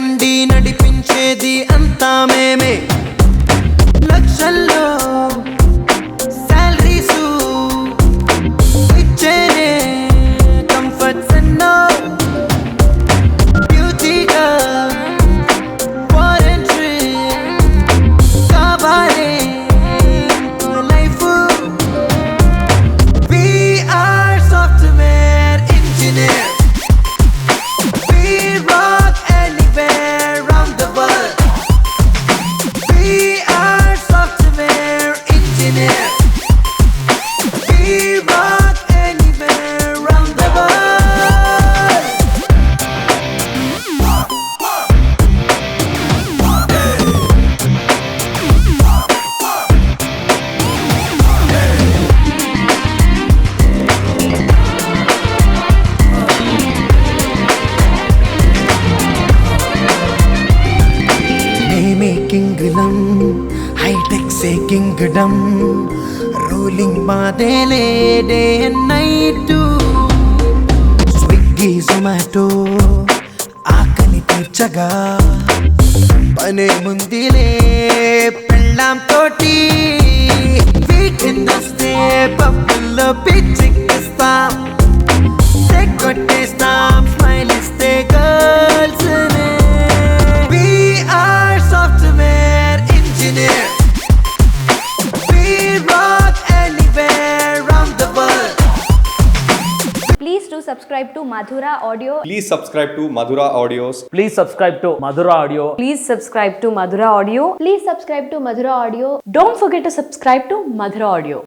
దగ్గరుండి నడిపించేది అంతా మేమే లక్షల్లో సాలరీస్ ఇచ్చేనే కంఫర్ట్స్ ఎన్నో బ్యూటీగా వారంటీ కావాలి life We are software engineers. We rock anywhere around the world. We are software engineers. We rock anywhere around the world. మేమే కింగ్లం హైటెక్ సే కింగ్డమ్ రూలింగ్ మాదేలే day and night Swiggy Zomato ఆకలి తీర్చగా పనే ముందిలే పెళ్ళాం తోటి వీకెండ్ వస్తే పబ్బుల్లో పిచ్చికిస్తాం కొట్టేస్తాం స్మైల్ ఇస్తే girls We are software engineers. We rock anywhere around the world. Please do subscribe to Madhura Audio. Please subscribe to Madhura Audios. Please subscribe to Madhura Audio. Please subscribe to Madhura Audio. Please subscribe to Madhura Audio. Don't forget to subscribe to Madhura Audio.